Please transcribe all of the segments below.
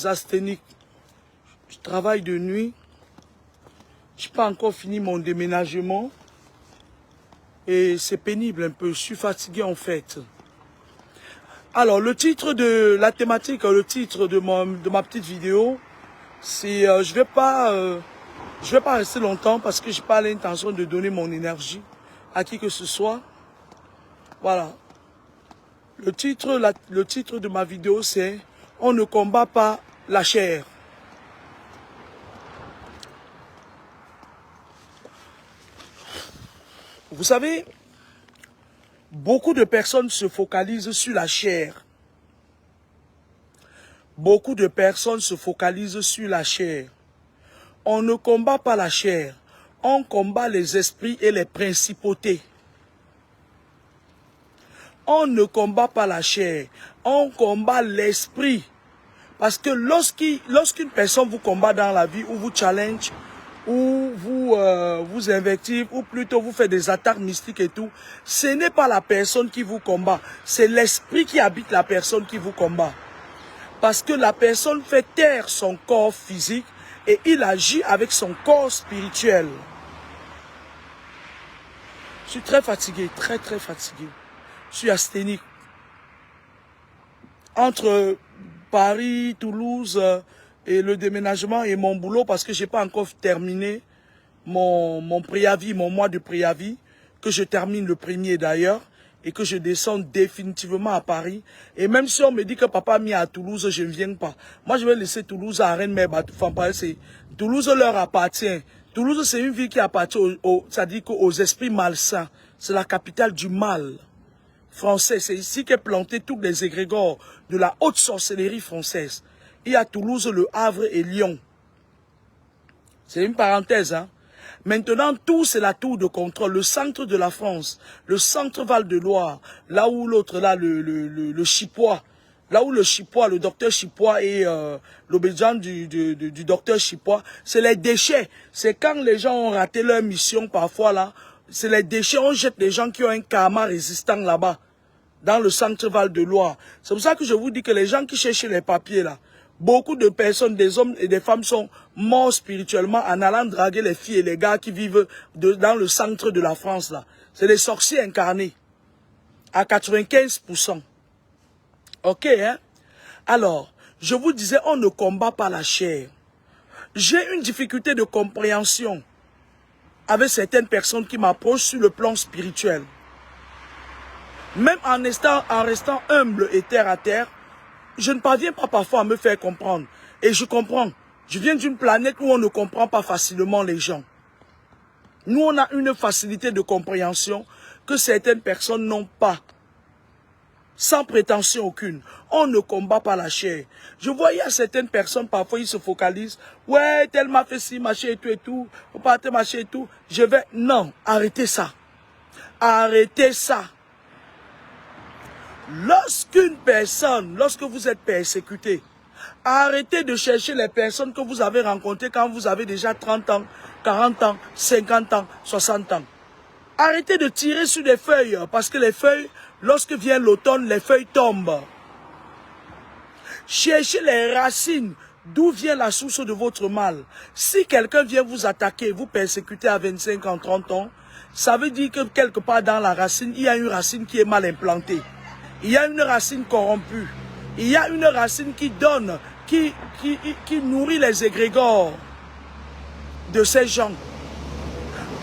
asthénique. Je travaille de nuit. Je n'ai pas encore fini mon déménagement. Et c'est pénible un peu. Je suis fatigué en fait. Alors, le titre de la thématique, le titre de ma petite vidéo, c'est je vais pas rester longtemps parce que je n'ai pas l'intention de donner mon énergie à qui que ce soit. Voilà. Le titre de ma vidéo, c'est « On ne combat pas la chair ». Vous savez, beaucoup de personnes se focalisent sur la chair. Beaucoup de personnes se focalisent sur la chair. On ne combat pas la chair. On combat les esprits et les principautés. On ne combat pas la chair. On combat l'esprit. Parce que lorsqu'une personne vous combat dans la vie, ou vous challenge, ou vous invective, ou plutôt vous fait des attaques mystiques et tout, ce n'est pas la personne qui vous combat. C'est l'esprit qui habite la personne qui vous combat. Parce que la personne fait taire son corps physique et il agit avec son corps spirituel. Je suis très fatigué, très fatigué. Je suis asthénique. Entre Paris, Toulouse et le déménagement et mon boulot, parce que je n'ai pas encore terminé mon préavis, mon mois de préavis, que je termine le 1er d'ailleurs, et que je descends définitivement à Paris. Et même si on me dit que papa mis à Toulouse, je ne viens pas. Moi, je vais laisser Toulouse à Rennes-Mère-Batoufan. Toulouse leur appartient. Toulouse, c'est une ville qui appartient c'est-à-dire aux esprits malsains. C'est la capitale du mal français. C'est ici qu'est planté tous les égrégores de la haute sorcellerie française. Il y a Toulouse, Le Havre et Lyon. C'est une parenthèse, hein. Maintenant, tout c'est la tour de contrôle, le centre de la France, le centre Val-de-Loire, là où l'autre, là, le Chipois, là où le Chipois, le docteur Chipois et l'obédience du docteur Chipois, c'est les déchets. C'est quand les gens ont raté leur mission, parfois là, c'est les déchets, on jette les gens qui ont un karma résistant là-bas, dans le centre Val-de-Loire. C'est pour ça que je vous dis que les gens qui cherchent les papiers là, beaucoup de personnes, des hommes et des femmes sont morts spirituellement en allant draguer les filles et les gars qui vivent dans le centre de la France là. C'est des sorciers incarnés. À 95%. Ok, hein? Alors, je vous disais, on ne combat pas la chair. J'ai une difficulté de compréhension avec certaines personnes qui m'approchent sur le plan spirituel. Même en restant humble et terre à terre, je ne parviens pas parfois à me faire comprendre. Et je comprends. Je viens d'une planète où on ne comprend pas facilement les gens. Nous, on a une facilité de compréhension que certaines personnes n'ont pas. Sans prétention aucune. On ne combat pas la chair. Je voyais à certaines personnes, parfois, ils se focalisent. Ouais, tel m'a fait ci, machin et tout et tout. Vous partez, machin et tout. Je vais... Non, arrêtez ça. Arrêtez ça. Lorsque vous êtes persécuté, arrêtez de chercher les personnes que vous avez rencontrées quand vous avez déjà 30 ans, 40 ans, 50 ans, 60 ans. Arrêtez de tirer sur des feuilles, parce que les feuilles, lorsque vient l'automne, les feuilles tombent. Cherchez les racines, d'où vient la source de votre mal. Si quelqu'un vient vous attaquer, vous persécuter à 25 ans, 30 ans, ça veut dire que quelque part dans la racine, il y a une racine qui est mal implantée. Il y a une racine corrompue. Il y a une racine qui donne, qui nourrit les égrégores de ces gens.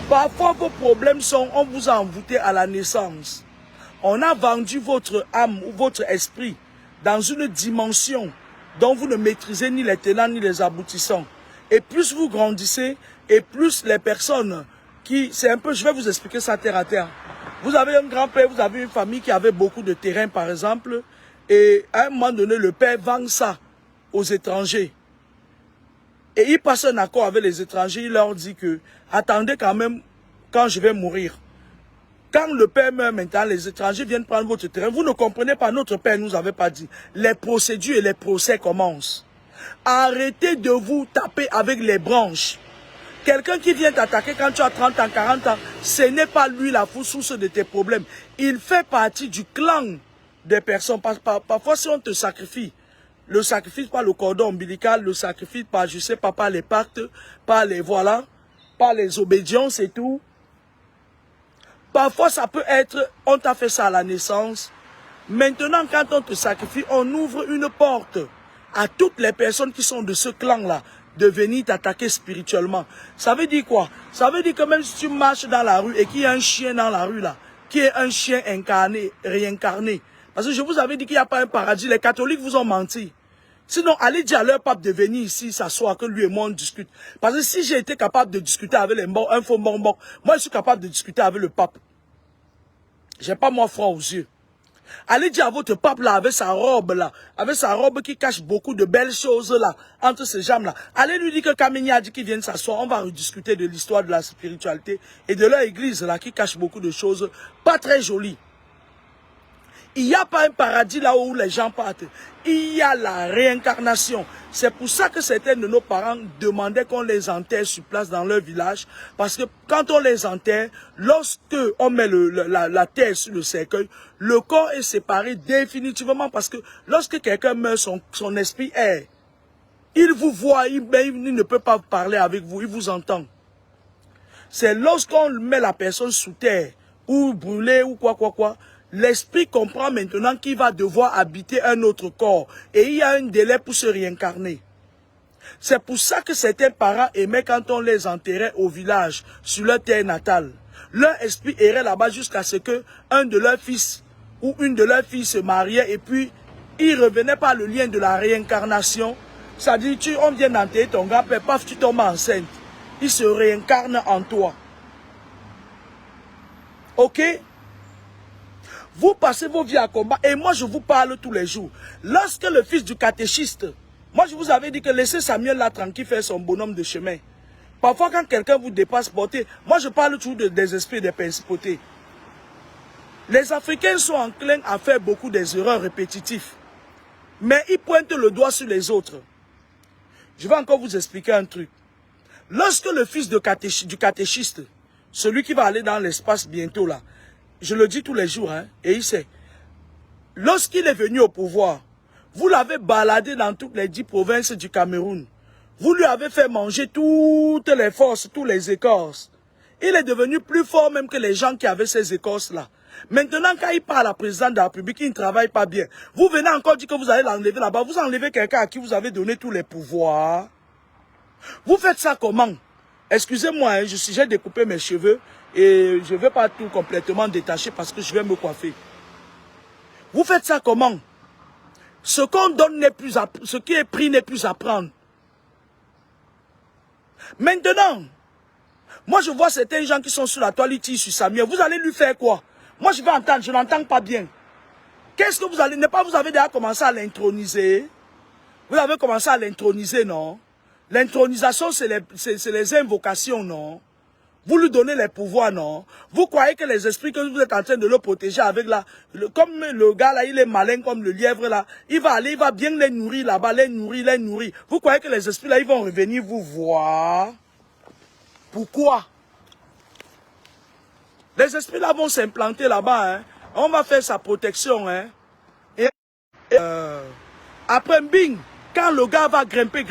Parfois, vos problèmes sont, on vous a envoûté à la naissance. On a vendu votre âme ou votre esprit dans une dimension dont vous ne maîtrisez ni les tenants ni les aboutissants. Et plus vous grandissez, et plus les personnes qui... C'est un peu, je vais vous expliquer ça terre à terre. Vous avez un grand-père, vous avez une famille qui avait beaucoup de terrain, par exemple, et à un moment donné, le père vend ça aux étrangers. Et il passe un accord avec les étrangers, il leur dit que, attendez quand même, quand je vais mourir. Quand le père meurt maintenant, les étrangers viennent prendre votre terrain. Vous ne comprenez pas, notre père ne nous avait pas dit. Les procédures et les procès commencent. Arrêtez de vous taper avec les branches. Quelqu'un qui vient t'attaquer quand tu as 30 ans, 40 ans, ce n'est pas lui la source de tes problèmes. Il fait partie du clan des personnes. Parfois, si on te sacrifie, le sacrifice par le cordon ombilical, le sacrifice par, je sais pas, par les pactes, par les, voilà, par les obédiences et tout. Parfois, ça peut être, on t'a fait ça à la naissance. Maintenant, quand on te sacrifie, on ouvre une porte à toutes les personnes qui sont de ce clan-là de venir t'attaquer spirituellement. Ça veut dire quoi? Ça veut dire que même si tu marches dans la rue et qu'il y a un chien dans la rue là, qui est un chien incarné, réincarné. Parce que je vous avais dit qu'il n'y a pas un paradis. Les catholiques vous ont menti. Sinon, allez dire à leur pape de venir ici s'asseoir, que lui et moi on discute. Parce que si j'ai été capable de discuter avec les morts, un faux bonbon, moi je suis capable de discuter avec le pape. J'ai pas moi froid aux yeux. Allez dire à votre pape là, avec sa robe qui cache beaucoup de belles choses là, entre ses jambes là. Allez lui dire que Kameni a dit qu'il vienne s'asseoir, on va rediscuter de l'histoire de la spiritualité et de leur église là, qui cache beaucoup de choses pas très jolies. Il n'y a pas un paradis là où les gens partent. Il y a la réincarnation. C'est pour ça que certains de nos parents demandaient qu'on les enterre sur place dans leur village. Parce que quand on les enterre, lorsque on met la terre sur le cercueil, le corps est séparé définitivement. Parce que lorsque quelqu'un meurt, son esprit est. Il vous voit, il ne peut pas parler avec vous, il vous entend. C'est lorsqu'on met la personne sous terre, ou brûler, ou quoi. L'esprit comprend maintenant qu'il va devoir habiter un autre corps. Et il y a un délai pour se réincarner. C'est pour ça que certains parents aimaient quand on les enterrait au village, sur leur terre natale. Leur esprit errait là-bas jusqu'à ce que un de leurs fils ou une de leurs filles se mariait et puis ils revenaient par le lien de la réincarnation. C'est-à-dire, on vient d'enterrer ton grand-père, paf, tu tombes enceinte. Il se réincarne en toi. Ok? Vous passez vos vies à combat et moi je vous parle tous les jours. Lorsque le fils du catéchiste, moi je vous avais dit que laissez Samuel là tranquille faire son bonhomme de chemin. Parfois quand quelqu'un vous dépasse, portez, moi je parle toujours des esprits des principautés. Les Africains sont enclins à faire beaucoup des erreurs répétitives. Mais ils pointent le doigt sur les autres. Je vais encore vous expliquer un truc. Lorsque le fils du catéchiste, celui qui va aller dans l'espace bientôt là, je le dis tous les jours, hein, et il sait. Lorsqu'il est venu au pouvoir, vous l'avez baladé dans toutes les 10 provinces du Cameroun. Vous lui avez fait manger toutes les forces, tous les écorces. Il est devenu plus fort même que les gens qui avaient ces écorces-là. Maintenant, quand il parle à la présidente de la République, il ne travaille pas bien. Vous venez encore dire que vous allez l'enlever là-bas. Vous enlevez quelqu'un à qui vous avez donné tous les pouvoirs. Vous faites ça comment? Excusez-moi, hein, j'ai découpé mes cheveux et je ne vais pas tout complètement détacher parce que je vais me coiffer. Vous faites ça comment? Ce qu'on donne n'est plus à, ce qui est pris n'est plus à prendre. Maintenant, moi je vois certains gens qui sont sur la toile, ils tirent sur Samuel. Vous allez lui faire quoi? Moi je vais entendre, je n'entends pas bien. Qu'est-ce que vous allez, n'est pas vous avez déjà commencé à l'introniser? Vous avez commencé à l'introniser, non? L'intronisation, c'est les invocations, non? Vous lui donnez les pouvoirs, non? Vous croyez que les esprits que vous êtes en train de le protéger avec là, comme le gars là, il est malin comme le lièvre là, il va aller, il va bien les nourrir là-bas, les nourrir. Vous croyez que les esprits là, ils vont revenir vous voir? Pourquoi? Les esprits là vont s'implanter là-bas, hein? On va faire sa protection, hein? Et après, bing, quand le gars va grimper,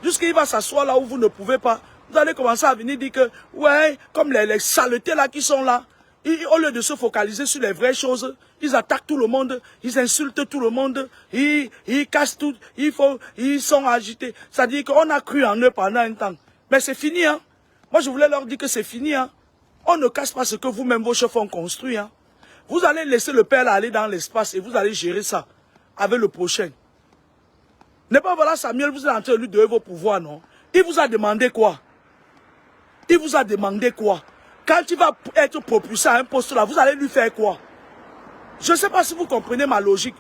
jusqu'il va s'asseoir là où vous ne pouvez pas, vous allez commencer à venir dire que, ouais, comme les saletés là qui sont là, au lieu de se focaliser sur les vraies choses, ils attaquent tout le monde, ils insultent tout le monde, ils cassent tout, ils sont agités. C'est-à-dire qu'on a cru en eux pendant un temps. Mais c'est fini, hein. Moi, je voulais leur dire que c'est fini, hein. On ne casse pas ce que vous-même, vos chefs ont construit, hein. Vous allez laisser le père là aller dans l'espace et vous allez gérer ça avec le prochain. N'est pas voilà Samuel, vous êtes en train de lui donner vos pouvoirs, non? Il vous a demandé quoi? Il vous a demandé quoi? Quand il va être propulsé à un poste là, vous allez lui faire quoi? Je ne sais pas si vous comprenez ma logique.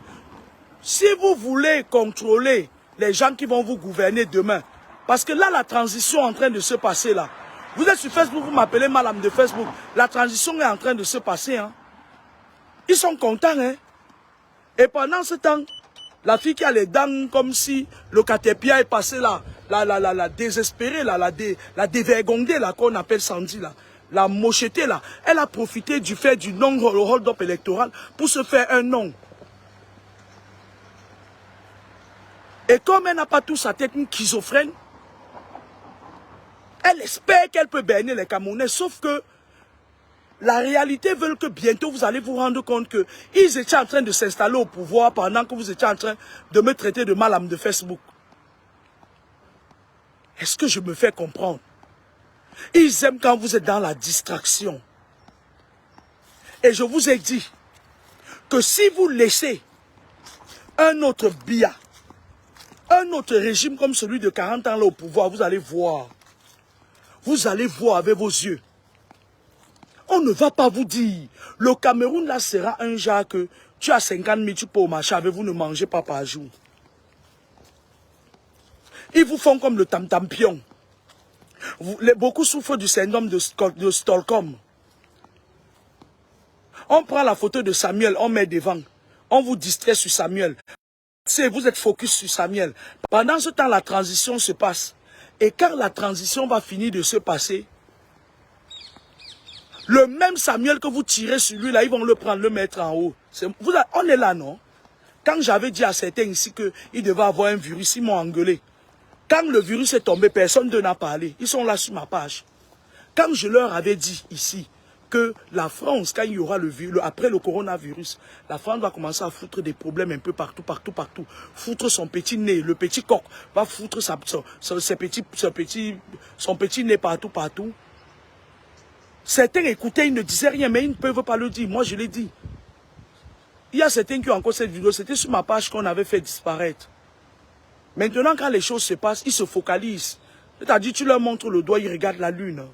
Si vous voulez contrôler les gens qui vont vous gouverner demain, parce que là, la transition est en train de se passer là. Vous êtes sur Facebook, vous m'appelez madame de Facebook. La transition est en train de se passer, hein. Ils sont contents, hein. Et pendant ce temps, la fille qui a les dents comme si le catépia est passé là, la désespérée, la dévergondée là, qu'on appelle Sandy là, la mochetée là, elle a profité du fait du non-hold-up électoral pour se faire un nom. Et comme elle n'a pas tout sa technique schizophrène, elle espère qu'elle peut berner les Camerounais, sauf que la réalité veut que bientôt vous allez vous rendre compte qu'ils étaient en train de s'installer au pouvoir pendant que vous étiez en train de me traiter de malade de Facebook. Est-ce que je me fais comprendre? Ils aiment quand vous êtes dans la distraction. Et je vous ai dit que si vous laissez un autre Biya, un autre régime comme celui de 40 ans là au pouvoir, vous allez voir. Vous allez voir avec vos yeux. On ne va pas vous dire, le Cameroun là sera un genre que tu as 50 000, tu peux au marché avec vous, ne mangez pas par jour. Ils vous font comme le tam-tam-pion. Beaucoup souffrent du syndrome de Stockholm. On prend la photo de Samuel, on met devant. On vous distrait sur Samuel. Vous êtes focus sur Samuel. Pendant ce temps, la transition se passe. Et quand la transition va finir de se passer, le même Samuel que vous tirez sur lui, là, ils vont le prendre, le mettre en haut. On est là, non? Quand j'avais dit à certains ici qu'il devait avoir un virus, ils m'ont engueulé. Quand le virus est tombé, personne ne n'a parlé. Ils sont là sur ma page. Quand je leur avais dit ici que la France, quand il y aura après le coronavirus, la France va commencer à foutre des problèmes un peu partout. Foutre son petit nez, le petit coq va foutre son petit nez partout. Certains écoutaient, ils ne disaient rien, mais ils ne peuvent pas le dire. Moi, je l'ai dit. Il y a certains qui ont encore cette vidéo. C'était sur ma page qu'on avait fait disparaître. Maintenant, quand les choses se passent, ils se focalisent. C'est-à-dire, tu leur montres le doigt, ils regardent la lune.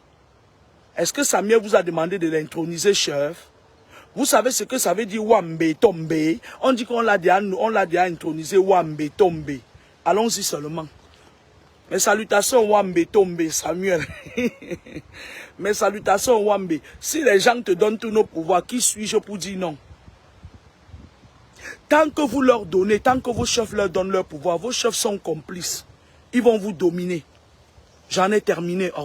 Est-ce que Samuel vous a demandé de l'introniser chef? Vous savez ce que ça veut dire Wambe Tombe? On dit qu'on l'a déjà intronisé Wambe Tombe. Allons-y seulement. Mes salutations Wambe Tombe, Samuel. Mes salutations Wambe. Si les gens te donnent tous nos pouvoirs, qui suis-je pour dire non? Tant que vous leur donnez, tant que vos chefs leur donnent leur pouvoir, vos chefs sont complices. Ils vont vous dominer. J'en ai terminé. Au revoir.